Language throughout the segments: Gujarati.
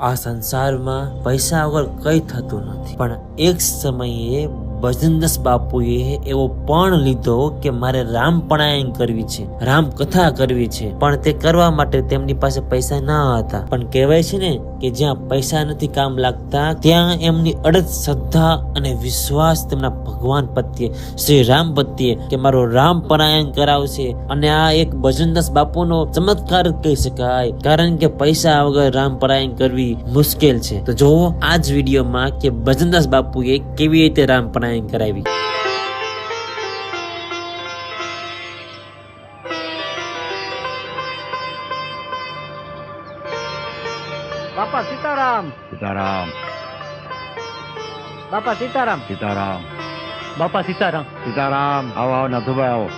આ સંસારમાં પૈસા વગર કઈ થતું નથી, પણ એક સમયે ભજનદાસ બાપુએ એવો પણ લીધો કે મારે રામ પણાયન કરવી છે, રામ કથા કરવી છે, પણ તે કરવા માટે તેમની પાસે પૈસા ના હતા. પણ કહેવાય છે ને કે જ્યાં પૈસા નથી કામ લાગતા, ત્યાં એમની અડગ શ્રદ્ધા અને વિશ્વાસ તેમના ભગવાન પ્રત્યે, શ્રી રામ પ્રત્યે, કે મારો રામ પરાયણ કરાવશે. અને આ એક ભજનદાસ બાપુનો ચમત્કાર કહી શકાય, કારણ કે પૈસા વગર રામ પરાયણ કરવી મુશ્કેલ છે. તો જોવો આ જ વિડીયોમાં કે ભજનદાસ બાપુએ કેવી રીતે રામ પરાયણ કરાવી. બાપા સીતારામ. સીતારામ. બાપા સીતારામ. સીતારામ. બાપા સીતારામ. સીતારામ. આવો આવો નાથુભાઈ આવો.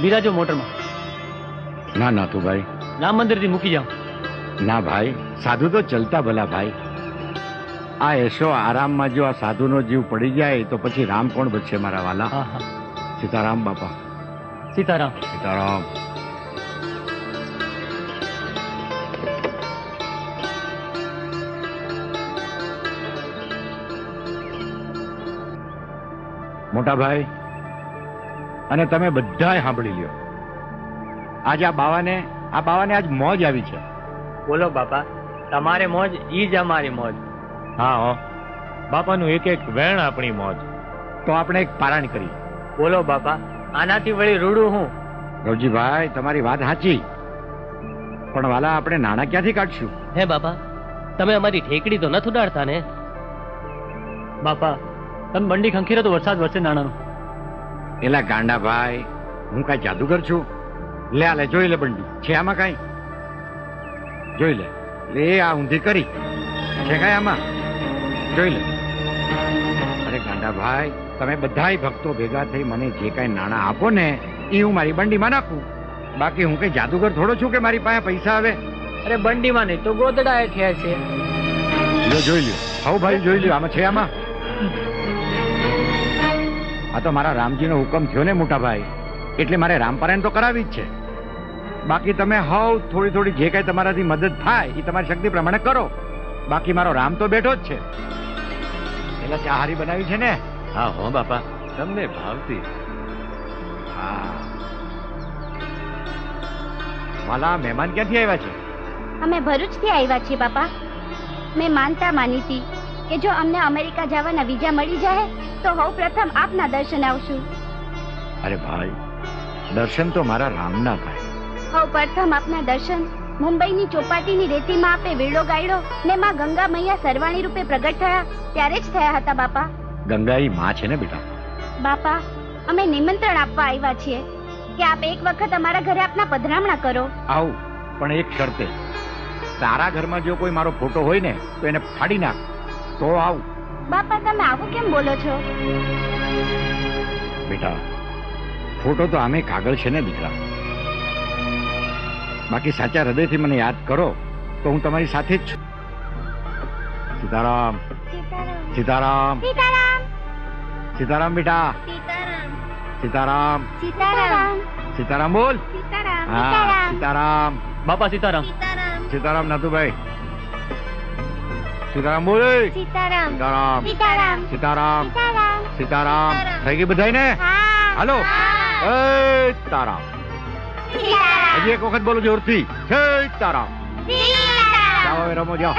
બિરાજો મોટરમાં. ના નાથુભાઈ, રામ મંદિર થી મૂકી જાઓ. ના ભાઈ, સાધુ તો ચલતા ભલા ભાઈ. આ એશો આરામમાં જો આ સાધુનો જીવ પડી જાય તો પછી રામ કોણ બચશે મારા વાલા. હા હા. સીતારામ બાપા. સીતારામ. સીતારામ. મોટા ભાઈ અને તમે બધાય સાંભળી લ્યો, આજે આ બાવાને આજ મોજ આવી છે. બોલો બાપા, તમારે મોજ ઈ જ અમારી મોજ. હા હો, બાપાનું એક એક વેણ આપણી મોજ. તો આપણે એક પારાયણ કરી. બોલો બાપા, આનાથી વળી રૂડું હું. રવજીભાઈ તમારી વાત સાચી, પણ વાલા આપણે નાણાં ક્યાંથી કાઢશું? હે બાપા, તમે અમારી ઠેકડી તો નથી ઉડાડતા ને? બાપા તમે બંડી ખંખીરો તો વરસાદ વરસે નાણાંનો. એલા ગાંડા ભાઈ, હું કઈ જાદુગર છું? લે આ લે, જોઈ લે બંડી છે આમાં કઈ? જોઈ લે. લે આ ઊંધી કરી છે કઈ આમાં? જોઈ લે. અરે ગાંડા ભાઈ, તમે બધાય ભક્તો ભેગા થઈ મને જે કઈ નાણાં આપો ને એ હું મારી બંડીમાં નાખું. બાકી હું કઈ જાદુગર થોડો છું કે મારી પાસે પૈસા આવે? અરે બંડીમાં નહીં તો ગોદડા હેઠ્યા છે. લો જોઈ લ્યો. હાઉ ભાઈ જોઈ લ્યો, આમાં છે આમાં? આ તો મારા રામજીનો હુકમ થયો ને મોટા ભાઈ, એટલે મારે રામપરાયણ તો કરાવી જ છે. બાકી તમે હાઉ થોડી થોડી જે કઈ તમારાથી મદદ થાય એ તમારી શક્તિ પ્રમાણે કરો. બાકી મારો રામ તો બેઠો જ છે. એટલે ચા હારી બનાવી છે ને? હા હો બાપા, તમને ભાવતી. હા. વાલા મહેમાન ક્યાંથી આવ્યા છે? અમે ભરૂચથી આવ્યા છીએ બાપા. મેં માનતા માની હતી કે જો અમને અમેરિકા જવાના વિઝા મળી જાય તો સૌ પ્રથમ આપના દર્શન આવશું. અરે ભાઈ, દર્શન તો મારા રામના થાય. સૌ પ્રથમ આપના દર્શન મુંબઈની ચોપાટીની રેતીમાં આપે વીડો ગાયડો ને માં ગંગા મૈયા સરવાણી રૂપે પ્રગટ થયા ત્યારે જ થયા હતા બાપા. ગંગા ઈ માં છે ને બેટા? બાપા, અમે નિમંત્રણ આપવા આવ્યા છીએ કે આપ એક વખત અમારા ઘરે આપના પધરામણા કરો. આવું, પણ એક શરતે. તારા ઘરમાં જો કોઈ મારો ફોટો હોય ને તો એને ફાડી નાખ તો આવું. બાપા તમે આવું કેમ બોલો છો? બેટા, ફોટો તો આમે કાગળ છે ને દીકરા. બાકી સાચા હૃદયથી મને યાદ કરો તો હું તમારી સાથે જ છું. સીતારામ. સીતારામ. સીતારામ બેટા. સીતારામ. સીતારામ બોલ. હા સીતારામ. બાપા સીતારામ. સીતારામ નાથુભાઈ. સીતારામ બોલ. સીતારામ. સીતારામ. સીતારામ. સીતારામ. થઈ ગઈ બધાય ને? હાલો. સીતારામ. હજી એક વખત બોલો જોરથી. સીતારામ. જાઓ હવે રમો જાઓ.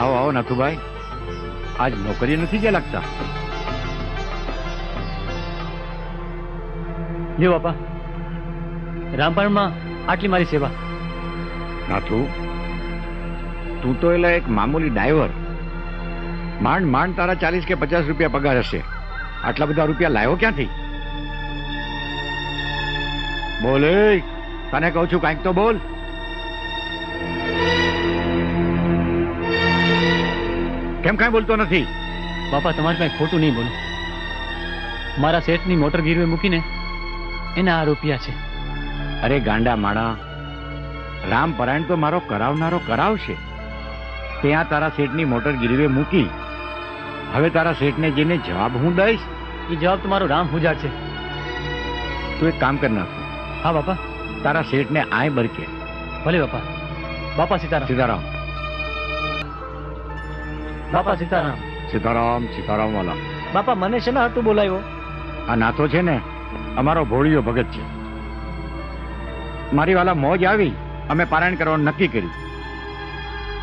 આવો આવો નાથુભાઈ, આજ નોકરી નથી જે લાગતા? લ્યો બાપા, રામપણમાં આટલી મારી સેવા. નાથુ, તું તો એલા એક મામૂલી ડ્રાઈવર. માંડ માંડ તારા 40 કે 50 રૂપિયા પગાર હશે. આટલા બધા રૂપિયા લાવ્યો ક્યાંથી? બોલ, તને કહું છું કાંઈક તો બોલ. કેમ કાંઈ બોલતો નથી? બાપા તમારી પાસે ખોટું નહીં બોલું. મારા શેઠની મોટર ગીરવે મૂકીને એના આ રૂપિયા છે. અરે ગાંડા માણા, રામ પરાયણ તો મારો કરાવનારો કરાવશે. ત્યાં તારા શેઠની મોટર ગીરવે મૂકી, હવે તારા શેઠને જઈને જવાબ હું દઈશ? એ જવાબ તો મારો રામ હુજાર છે. તું એક કામ કર નાખ. હા બાપા. તારા શેઠને આય બરકે ભલે બાપા. બાપા સીતારામ. સીતારામ બાપા સીતારામ. સીતારામ સીતારામ વાલા. બાપા મને છે ને હાટું બોલાવ્યો? આ નાથો છે ને અમારો ભોળિયો ભગત છે. મારી વાલા મોજ આવી, અમે પારાયણ કરવાનું નક્કી કર્યું.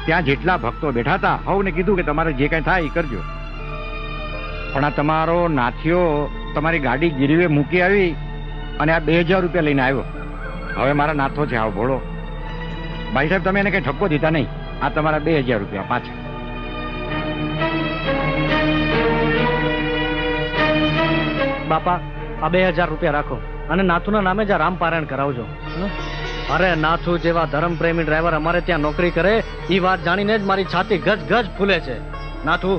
ત્યાં જેટલા ભક્તો બેઠા હતા હવને કીધું કે તમારે જે કઈ થાય એ કરજો. પણ આ તમારો નાથિયો તમારી ગાડી ગીરવે મૂકી આવી અને આ 2000 રૂપિયા લઈને આવ્યો. હવે મારા નાથો છે આવ ભોળો. ભાઈ સાહેબ તમે એને કઈ ઠપકો દીધા નહીં. આ તમારા 2000 રૂપિયા પાછા. બાપા આ 2000 રૂપિયા રાખો અને નાથુના નામે જ આ રામ પારાયણ કરાવજો. અરે નાથુ જેવા ધર્મપ્રેમી ડ્રાઈવર અમારે ત્યાં નોકરી કરે એ વાત જાણીને જ મારી છાતી ગજ ગજ ફૂલે છે. નાથુ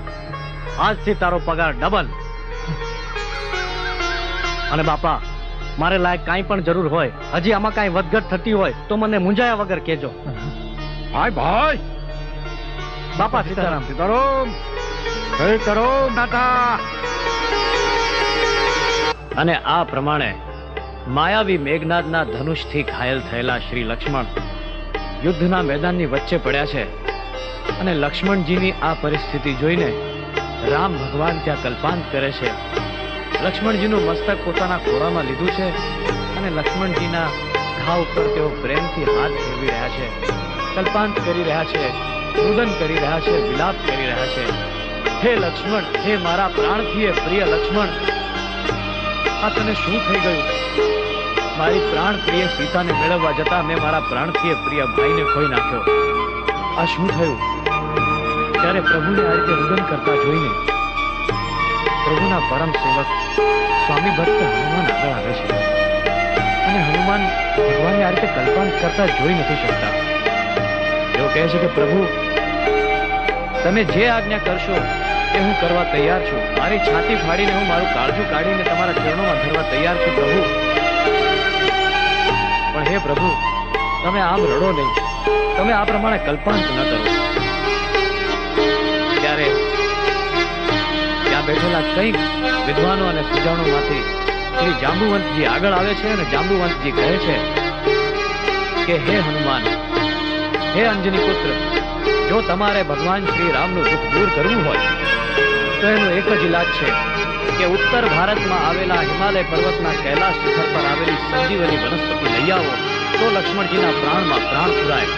આજથી તારો પગાર ડબલ. અને બાપા મારે લાયક કાંઈ પણ જરૂર હોય, હજી આમાં કાંઈ વધઘટ થતી હોય તો મને મૂંઝાયા વગર કહેજો. ભાઈ ભાઈ બાપા સીતારામ. સીતારામ સીતારામ નાથા. અને આ પ્રમાણે માયાવી મેઘનાદના ધનુષથી ઘાયલ થયેલા શ્રી લક્ષ્મણ યુદ્ધના મેદાનની વચ્ચે પડ્યા છે. અને લક્ષ્મણજીની આ પરિસ્થિતિ જોઈને રામ ભગવાન ત્યાં કલ્પાંત કરે છે. લક્ષ્મણજીનું મસ્તક પોતાના ખોળામાં લીધું છે અને લક્ષ્મણજીના ઘા ઉપર તેઓ પ્રેમથી હાથ ફેરવી રહ્યા છે, કલ્પાંત કરી રહ્યા છે, રુદન કરી રહ્યા છે, વિલાપ કરી રહ્યા છે. હે લક્ષ્મણ, હે મારા પ્રાણથી પ્રિય લક્ષ્મણ, આ તને શું થઈ ગયું? મારી પ્રાણ પ્રિય સીતાને મેળવવા જતા મેં મારા પ્રાણથી પ્રિય ભાઈને ખોઈ નાખ્યો. આ શું થયું? ત્યારે પ્રભુને આ રીતે રુદન કરતા જોઈને પ્રભુના પરમ સેવક સ્વામી ભક્ત હનુમાન આગળ આવે છે. અને હનુમાન ભગવાનને આ રીતે કલ્પાંત કરતા જોઈ નથી શકતા. તેઓ કહે છે કે પ્રભુ તમે જે આજ્ઞા કરશો એ હું કરવા તૈયાર છું. મારી છાતી ફાડીને હું મારું કાળજું કાઢીને તમારા ચરણોમાં ધરવા તૈયાર છું પ્રભુ. પણ હે પ્રભુ તમે આમ રડો નહીં, તમે આ પ્રમાણે કલ્પાંત ન કરો. ત્યારે ત્યાં બેઠેલા કંઈક વિદ્વાનો અને સુજાણોમાંથી શ્રી જાંબુવંતજી આગળ આવે છે અને જાંબુવંતજી કહે છે કે હે હનુમાન, હે અંજની પુત્ર, જો તમારે ભગવાન શ્રી રામનું દુઃખ દૂર કરવું હોય તો એનો એક જ ઇલાજ છે કે ઉત્તર ભારતમાં આવેલા હિમાલય પર્વતના કૈલાશ શિખર પર આવેલી સંજીવની વનસ્પતિ લઈ આવો તો લક્ષ્મણજીના પ્રાણમાં પ્રાણ પુરાય.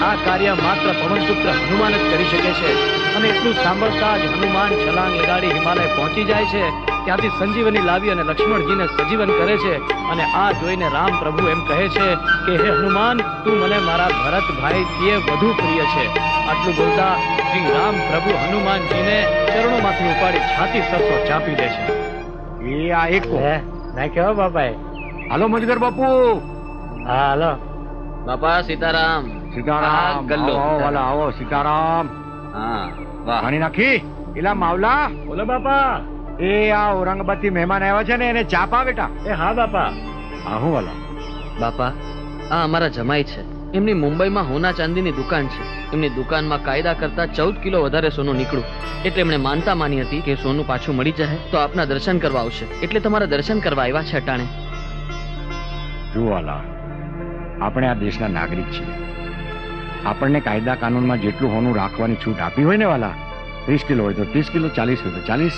આ કાર્ય માત્ર પવનપુત્ર હનુમાન જ કરી શકે છે. અને એટલું સાંભળતા જ હનુમાન છલાંગ લગાડી હિમાલય પહોંચી જાય છે. ત્યાંથી સંજીવની લાવી અને લક્ષ્મણજીને સજીવન કરે છે. અને આ જોઈને રામ પ્રભુ એમ કહે છે કે હે હનુમાન, તું મને મારા ભરત ભાઈથી વધુ પ્રિય છે. આટલું બોલતા શ્રી રામ પ્રભુ હનુમાનજીને ચરણોમાંથી ઉપાડી છાતી સરસો ચાપી દે છે. એ આ એક નાખ્યો બાપાએ. હાલો મજગર બાપુ. હા હાલો. બાપા સીતારામ. સીતારામ. ગલ્લો. આવો વાલા આવો. સીતારામ. હા વાહ. પાણી નાખી. એલા માવલા, બોલો બાપા. એ આ ઔરંગાબાદ થી મહેમાન આવ્યા છે ને એને ચા પા બેટા. એ હા બાપા. આહું વાલા. બાપા આ અમારા જમાઈ છે. એમની મુંબઈમાં હોના ચાંદીની દુકાન છે. એમની દુકાનમાં કાયદા કરતા 14 કિલો વધારે સોનું નીકળ્યું. એટલે એમણે માનતા માની હતી કે સોનું પાછું મળી જાય તો આપના દર્શન કરવા આવશે. એટલે તમારા દર્શન કરવા આવ્યા છે અટાણે. જુઓ વાલા, આપણે આ દેશના નાગરિક છીએ. આપણને કાયદા કાનૂનમાં જેટલું હોનું રાખવાની છૂટ આપી હોય ને વાલા, 30 કિલો હોય તો 30 કિલો, 40 હોય તો 40.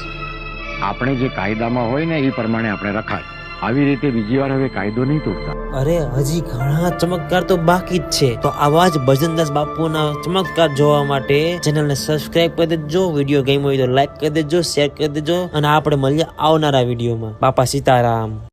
આપણે જે કાયદામાં હોય ને એ પ્રમાણે આપણે રખાય. આવી રીતે બીજી વાર હવે કાયદો નહીં તોડતા. અરે હજી ઘણા ચમત્કાર તો બાકી જ છે. તો આવા જ ભજનદાસ બાપુના ચમત્કાર જોવા માટે ચેનલને સબસ્ક્રાઇબ કરી દેજો. વિડીયો ગમ્યો હોય તો લાઈક કરી દેજો, શેર કરી દેજો અને આપણે મળીએ આવનારા વિડીયોમાં. બાપા સીતારામ.